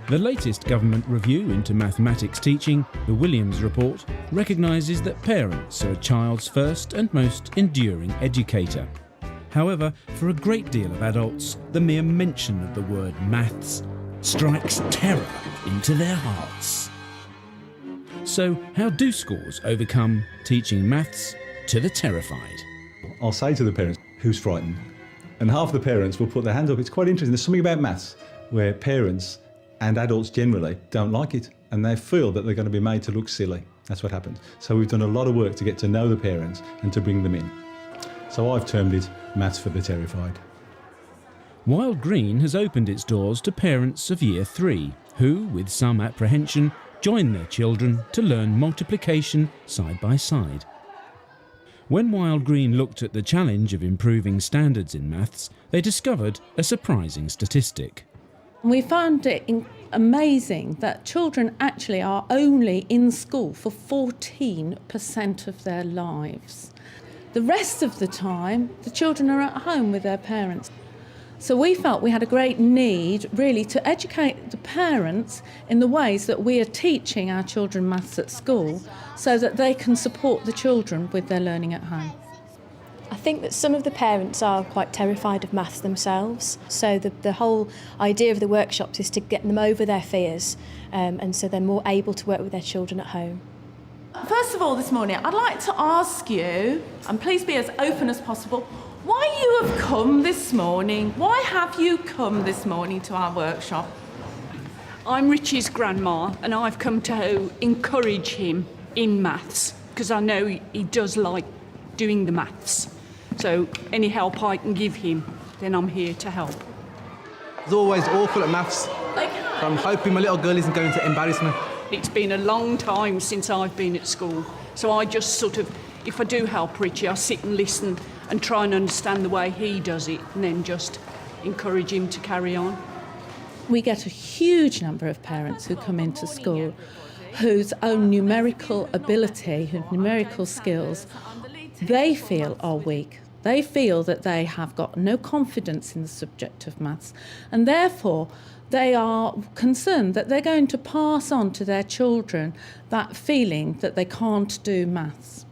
The latest government review into mathematics teaching, the Williams Report, recognises that parents are a child's first and most enduring educator. However, for a great deal of adults, the mere mention of the word maths strikes terror into their hearts. So, how do schools overcome teaching maths to the terrified? I'll say to the parents, who's frightened? And half the parents will put their hand up. It's quite interesting. There's something about maths where parents and adults generally don't like it, and they feel that they're going to be made to look silly. That's what happens. So we've done a lot of work to get to know the parents and to bring them in. So I've termed it Maths for the Terrified. Wild Green has opened its doors to parents of Year 3 who, with some apprehension, join their children to learn multiplication side by side. When Wild Green looked at the challenge of improving standards in maths, they discovered a surprising statistic. We found it amazing that children actually are only in school for 14% of their lives. The rest of the time, the children are at home with their parents. So we felt we had a great need, really, to educate the parents in the ways that we are teaching our children maths at school so that they can support the children with their learning at home. I think that some of the parents are quite terrified of maths themselves, so the whole idea of the workshops is to get them over their fears, and so they're more able to work with their children at home. First of all, this morning, I'd like to ask you, and please be as open as possible, why you have come this morning. Why have you come this morning to our workshop? I'm Richie's grandma, and I've come to encourage him in maths because I know he does like doing the maths. So any help I can give him, then I'm here to help. I was always awful at maths. So I'm hoping my little girl isn't going to embarrass me. It's been a long time since I've been at school, so I just sort of, if I do help Richie, I sit and listen and try and understand the way he does it, and then just encourage him to carry on. We get a huge number of parents who come into school whose own numerical ability, whose numerical skills, they feel are weak. They feel that they have got no confidence in the subject of maths, and therefore they are concerned that they're going to pass on to their children that feeling that they can't do maths.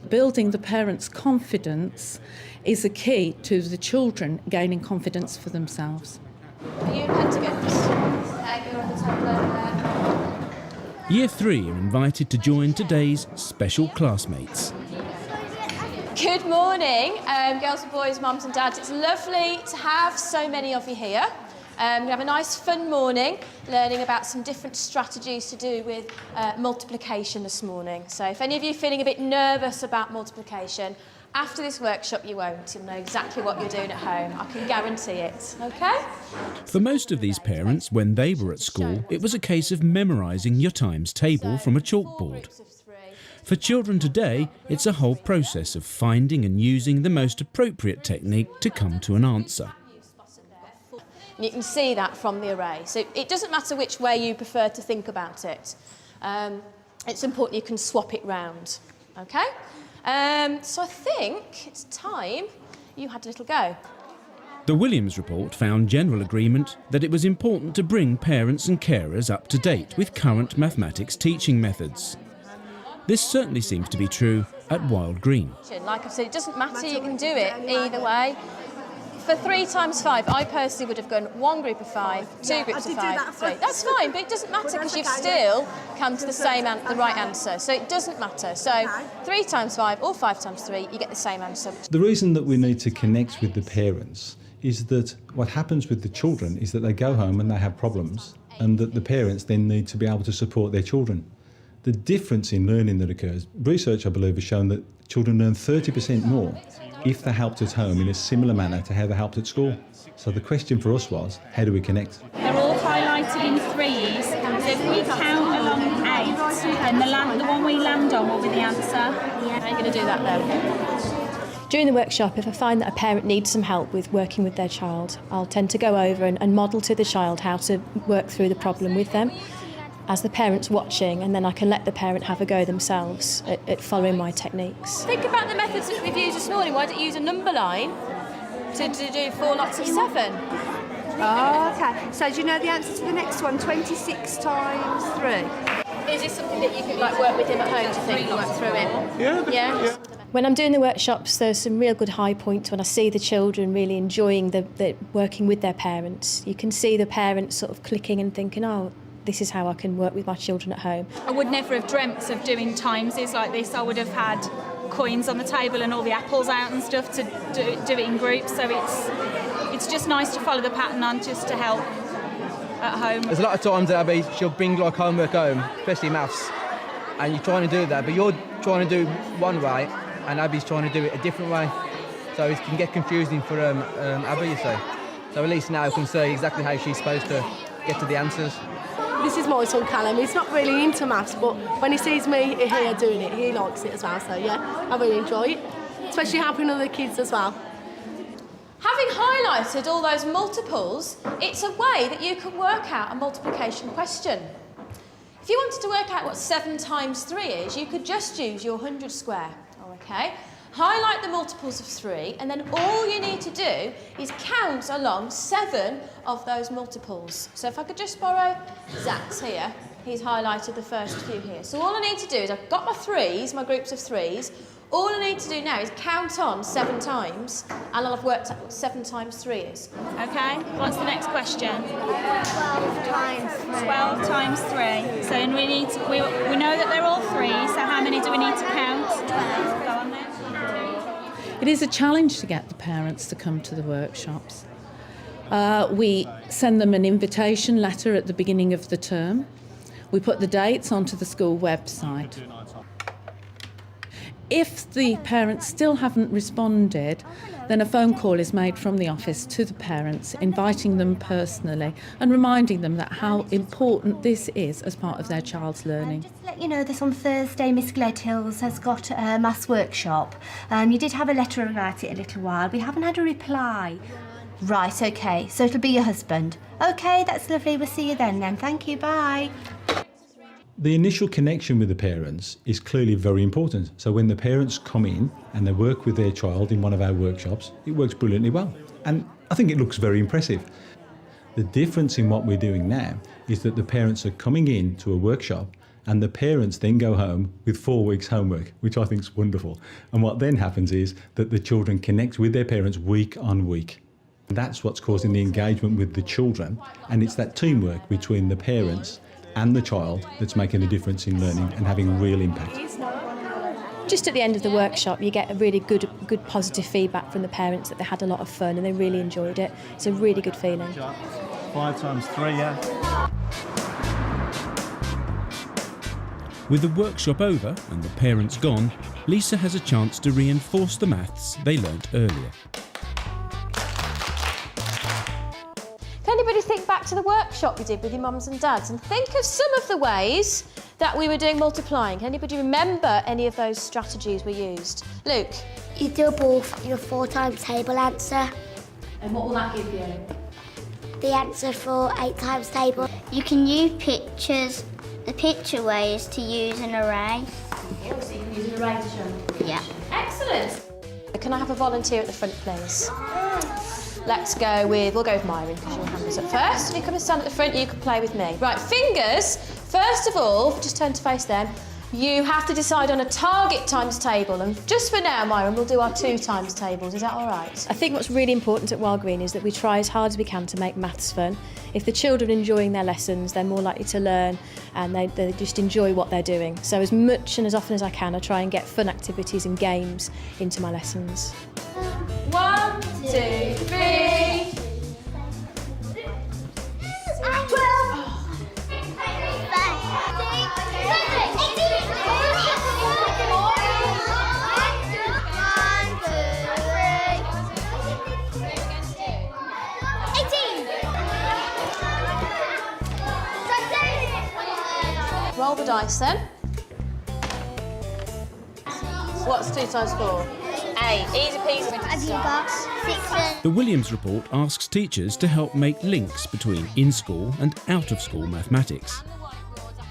Building the parents' confidence is a key to the children gaining confidence for themselves. Are you in pentagons? You're on the top level there. Year 3 are invited to join today's special classmates. Good morning, girls and boys, mums and dads. It's lovely to have so many of you here. We have a nice fun morning learning about some different strategies to do with multiplication this morning. So if any of you are feeling a bit nervous about multiplication, after this workshop you won't. You'll know exactly what you're doing at home. I can guarantee it, OK? For most of these parents, when they were at school, it was a case of memorising your times table from a chalkboard. For children today, it's a whole process of finding and using the most appropriate technique to come to an answer. And you can see that from the array. So it doesn't matter which way you prefer to think about it. It's important you can swap it round, OK? So I think it's time you had a little go. The Williams Report found general agreement that it was important to bring parents and carers up to date with current mathematics teaching methods. This certainly seems to be true at Wild Green. Like I've said, it doesn't matter, you can do it either way. For 3 times 5, I personally would have gone 1 group of 5, 2 groups of 5, 3. That's fine, but it doesn't matter because you've still come to the right answer. So it doesn't matter. So 3 times 5 or 5 times 3, you get the same answer. The reason that we need to connect with the parents is that what happens with the children is that they go home and they have problems, and that the parents then need to be able to support their children. The difference in learning that occurs, research I believe has shown that children learn 30% more if they're helped at home in a similar manner to how they're helped at school. So the question for us was, how do we connect? They're all highlighted in 3s, so if we count along 8, then the one we land on will be the answer. Yeah. How are you going to do that then? During the workshop, if I find that a parent needs some help with working with their child, I'll tend to go over and model to the child how to work through the problem with them as the parent's watching, and then I can let the parent have a go themselves at following my techniques. Think about the methods that we've used this morning. Why don't you use a number line to do 4 lots of 7? Oh, okay. So do you know the answer to the next one? 26 times 3. Is this something that you could work with him at home, do you think, work through it? Yeah. When I'm doing the workshops, there's some real good high points when I see the children really enjoying the working with their parents. You can see the parents sort of clicking and thinking, oh, this is how I can work with my children at home. I would never have dreamt of doing timeses like this. I would have had coins on the table and all the apples out and stuff to do it in groups. So it's just nice to follow the pattern on, just to help at home. There's a lot of times that Abby, she'll bring homework home, especially maths, and you're trying to do that, but you're trying to do one way, and Abby's trying to do it a different way. So it can get confusing for Abby, you say. So at least now I can see exactly how she's supposed to get to the answers. This is my son Callum. He's not really into maths, but when he sees me here doing it, he likes it as well. So yeah, I really enjoy it, especially helping other kids as well. Having highlighted all those multiples, it's a way that you can work out a multiplication question. If you wanted to work out what 7 times 3 is, you could just use your 100 square, okay? Highlight the multiples of 3, and then all you need to do is count along 7 of those multiples. So if I could just borrow Zach's here, he's highlighted the first few here. So all I need to do is I've got my 3s, my groups of 3s. All I need to do now is count on 7 times, and I'll have worked out what 7 times 3 is. Okay, what's the next question? 12 times 3. 12 times 3. So we know that they're all 3, so how many do we need to count? 12. Go on then. It is a challenge to get the parents to come to the workshops. We send them an invitation letter at the beginning of the term. We put the dates onto the school website. If the parents still haven't responded, then a phone call is made from the office to the parents, inviting them personally and reminding them that how important this is as part of their child's learning. Just to let you know that on Thursday, Miss Gledhills has got a maths workshop. You did have a letter about it a little while. We haven't had a reply. Right, okay, so it'll be your husband. Okay, that's lovely. We'll see you then. Thank you, bye. The initial connection with the parents is clearly very important. So when the parents come in and they work with their child in one of our workshops, it works brilliantly well. And I think it looks very impressive. The difference in what we're doing now is that the parents are coming in to a workshop and the parents then go home with 4 weeks homework, which I think is wonderful. And what then happens is that the children connect with their parents week on week. That's what's causing the engagement with the children, and it's that teamwork between the parents and the child that's making a difference in learning and having real impact. Just at the end of the workshop, you get a really good positive feedback from the parents that they had a lot of fun and they really enjoyed it. It's a really good feeling. 5 times 3, yeah. With the workshop over and the parents gone, Lisa has a chance to reinforce the maths they learnt earlier. Can anybody think back to the workshop you did with your mums and dads and think of some of the ways that we were doing multiplying? Can anybody remember any of those strategies we used? Luke? You double your 4 times table answer. And what will that give you? The answer for 8 times table. You can use pictures. The picture way is to use an array. So you can use an array to show. Yeah. Excellent. Can I have a volunteer at the front, please? Let's go with, we'll go with Myron because your hand was up first. If you come and stand at the front, you can play with me. Right, fingers. First of all, just turn to face them. You have to decide on a target times table, and just for now, Myron, we'll do our 2 times tables. Is that all right? I think what's really important at Wild Green is that we try as hard as we can to make maths fun. If the children are enjoying their lessons, they're more likely to learn and they just enjoy what they're doing. So as much and as often as I can, I try and get fun activities and games into my lessons. 1, 2, 3. 18. Roll the dice then. What's 2 times 4? 8. Easy peasy. Have you got 6? The Williams report asks teachers to help make links between in-school and out-of-school mathematics.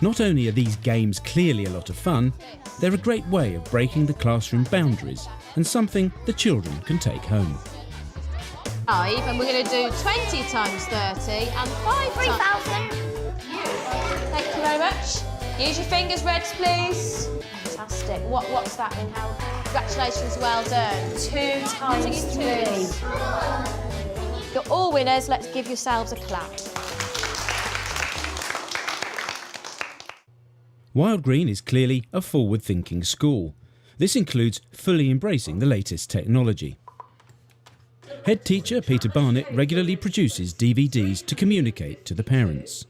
Not only are these games clearly a lot of fun, they're a great way of breaking the classroom boundaries and something the children can take home. 5, and we're going to do 20 times 30 and 5 times... 3,000. Thank you very much. Use your fingers, Reds, please. Fantastic. What's that in? How? Congratulations, well done. 2 times 3. You're all winners. Let's give yourselves a clap. Wild Green is clearly a forward-thinking school. This includes fully embracing the latest technology. Head teacher Peter Barnett regularly produces DVDs to communicate to the parents.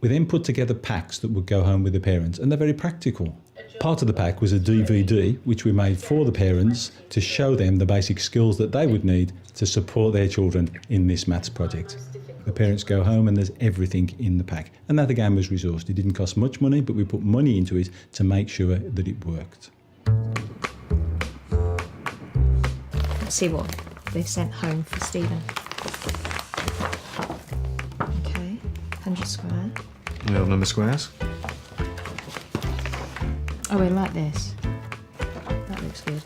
We then put together packs that would go home with the parents, and they're very practical. Part of the pack was a DVD which we made for the parents to show them the basic skills that they would need to support their children in this maths project. The parents go home and there's everything in the pack. And that again was resourced. It didn't cost much money, but we put money into it to make sure that it worked. Let's see what they've sent home for Stephen. Okay, 100 square. We have number squares. Oh, we like this. That looks good.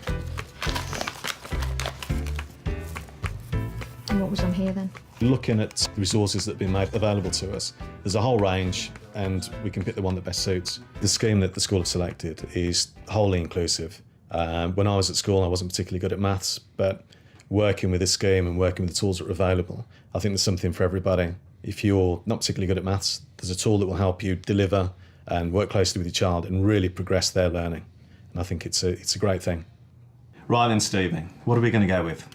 And what was on here then? Looking at the resources that have been made available to us, there's a whole range and we can pick the one that best suits. The scheme that the school have selected is wholly inclusive. When I was at school, I wasn't particularly good at maths, but working with this scheme and working with the tools that are available, I think there's something for everybody. If you're not particularly good at maths, there's a tool that will help you deliver and work closely with your child and really progress their learning. And I think it's a great thing. Right then, Stevie, what are we going to go with?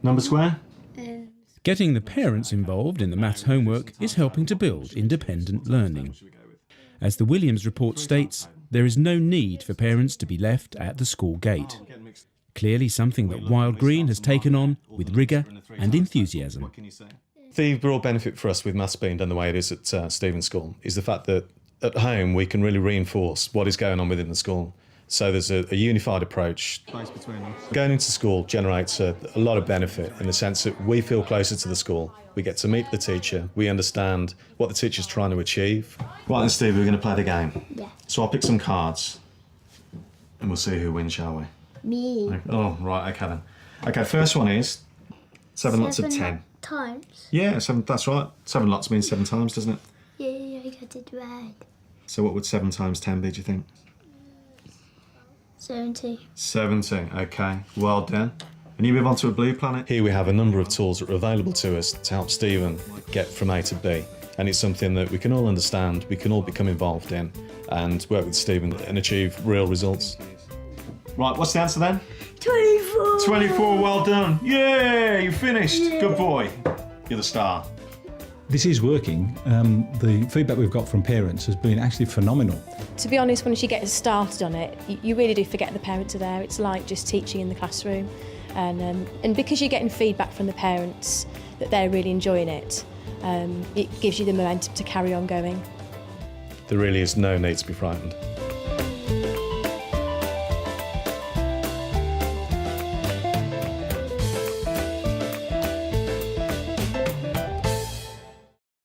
Number square? Getting the parents involved in the maths homework is helping to build independent learning. As the Williams report states, there is no need for parents to be left at the school gate. Clearly something that Wild Green has taken on with rigour and enthusiasm. The real benefit for us with maths being done the way it is at Stephen School is the fact that at home we can really reinforce what is going on within the school. So there's a unified approach. Going into school generates a lot of benefit in the sense that we feel closer to the school. We get to meet the teacher, we understand what the teacher's trying to achieve. Right then, Steve, we're going to play the game. Yeah. So I'll pick some cards and we'll see who wins, shall we? Me. Oh, right, okay then. Okay, first one is 7 lots of 10. Times? Yeah, 7, that's right. 7 lots means 7 times, doesn't it? Yeah, I got it right. So what would 7 times 10 be, do you think? 70. 70, okay, well done. And you move on to a blue planet. Here we have a number of tools that are available to us to help Stephen get from A to B. And it's something that we can all understand, we can all become involved in and work with Stephen and achieve real results. Right, what's the answer then? 24. 24, well done. Yeah, you finished. Yeah. Good boy. You're the star. This is working. The feedback we've got from parents has been actually phenomenal. To be honest, once you get started on it, you really do forget the parents are there. It's like just teaching in the classroom. And because you're getting feedback from the parents that they're really enjoying it, it gives you the momentum to carry on going. There really is no need to be frightened.